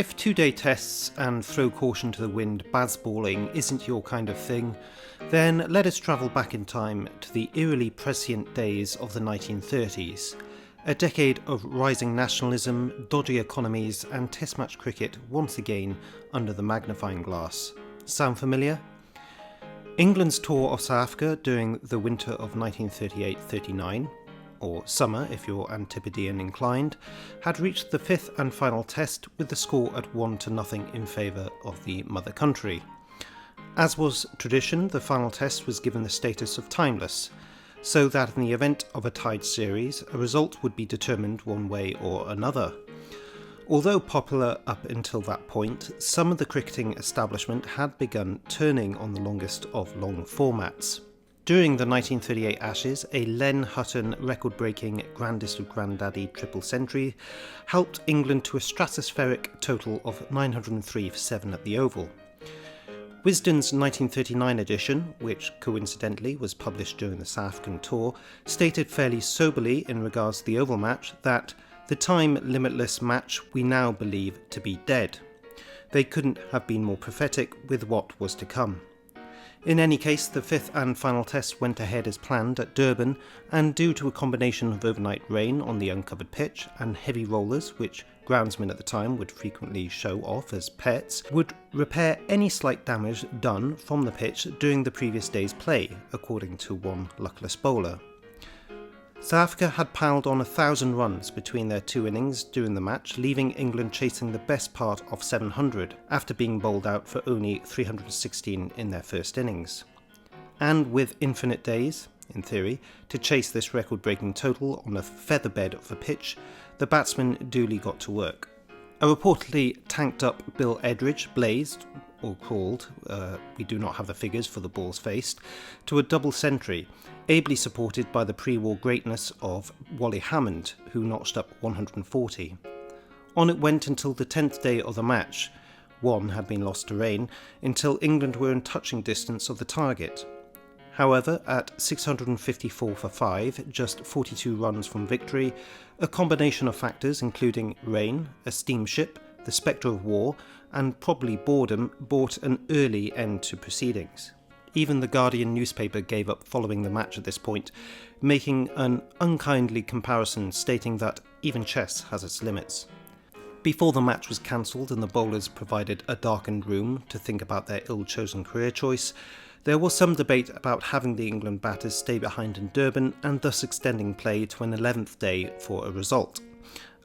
If two-day tests and throw caution to the wind bazballing isn't your kind of thing, then let us travel back in time to the eerily prescient days of the 1930s, a decade of rising nationalism, dodgy economies and test match cricket once again under the magnifying glass. Sound familiar? England's tour of South Africa during the winter of 1938-39, or summer if you're Antipodean inclined, had reached the fifth and final test with the score at 1-0 in favour of the mother country. As was tradition, the final test was given the status of timeless, so that in the event of a tied series, a result would be determined one way or another. Although popular up until that point, some of the cricketing establishment had begun turning on the longest of long formats. During the 1938 Ashes, a Len Hutton record-breaking grandest of granddaddy triple century helped England to a stratospheric total of 903 for 7 at the Oval. Wisden's 1939 edition, which coincidentally was published during the South African tour, stated fairly soberly in regards to the Oval match that the time-limitless match we now believe to be dead. They couldn't have been more prophetic with what was to come. In any case, the fifth and final test went ahead as planned at Durban, and due to a combination of overnight rain on the uncovered pitch and heavy rollers, which groundsmen at the time would frequently show off as pets, would repair any slight damage done from the pitch during the previous day's play, according to one luckless bowler. South Africa had piled on 1,000 runs between their two innings during the match, leaving England chasing the best part of 700 after being bowled out for only 316 in their first innings. And with infinite days, in theory, to chase this record-breaking total on a featherbed of a pitch, the batsmen duly got to work. A reportedly tanked-up Bill Edridge blazed, or crawled, we do not have the figures for the balls faced, to a double century, ably supported by the pre-war greatness of Wally Hammond, who notched up 140. On it went until the 10th day of the match. One had been lost to rain, until England were in touching distance of the target. However, at 654 for 5, just 42 runs from victory, a combination of factors including rain, a steamship, the spectre of war, and probably boredom brought an early end to proceedings. Even the Guardian newspaper gave up following the match at this point, making an unkindly comparison stating that even chess has its limits. Before the match was cancelled and the bowlers provided a darkened room to think about their ill-chosen career choice, there was some debate about having the England batters stay behind in Durban and thus extending play to an 11th day for a result,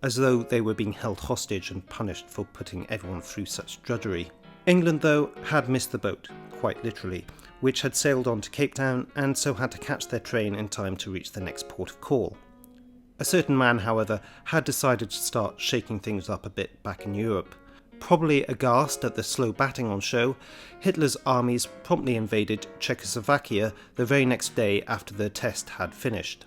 as though they were being held hostage and punished for putting everyone through such drudgery. England, though, had missed the boat, quite literally, which had sailed on to Cape Town and so had to catch their train in time to reach the next port of call. A certain man, however, had decided to start shaking things up a bit back in Europe. Probably aghast at the slow batting on show, Hitler's armies promptly invaded Czechoslovakia the very next day after the test had finished.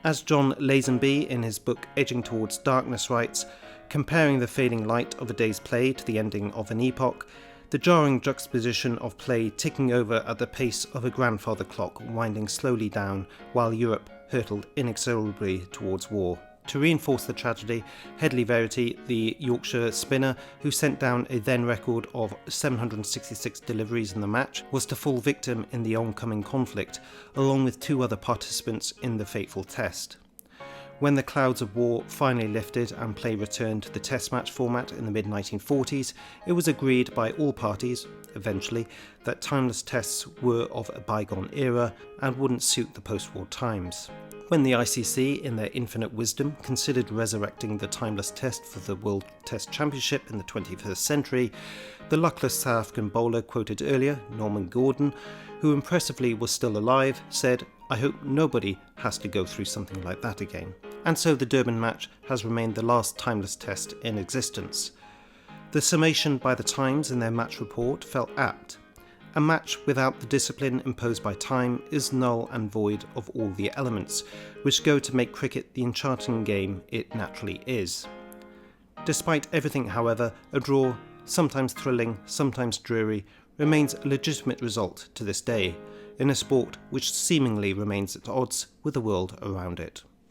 As John Lazenby in his book Edging Towards Darkness writes, comparing the fading light of a day's play to the ending of an epoch, the jarring juxtaposition of play ticking over at the pace of a grandfather clock winding slowly down while Europe hurtled inexorably towards war. To reinforce the tragedy, Headley Verity, the Yorkshire spinner who sent down a then record of 766 deliveries in the match, was to fall victim in the oncoming conflict, along with 2 other participants in the fateful test. When the clouds of war finally lifted and play returned to the test match format in the mid-1940s, it was agreed by all parties, eventually, that timeless tests were of a bygone era and wouldn't suit the post-war times. When the ICC, in their infinite wisdom, considered resurrecting the timeless test for the World Test Championship in the 21st century, the luckless South African bowler quoted earlier, Norman Gordon, who impressively was still alive, said, "I hope nobody has to go through something like that again." And so the Durban match has remained the last timeless test in existence. The summation by the Times in their match report felt apt. A match without the discipline imposed by time is null and void of all the elements, which go to make cricket the enchanting game it naturally is. Despite everything, however, a draw, sometimes thrilling, sometimes dreary, remains a legitimate result to this day, in a sport which seemingly remains at odds with the world around it.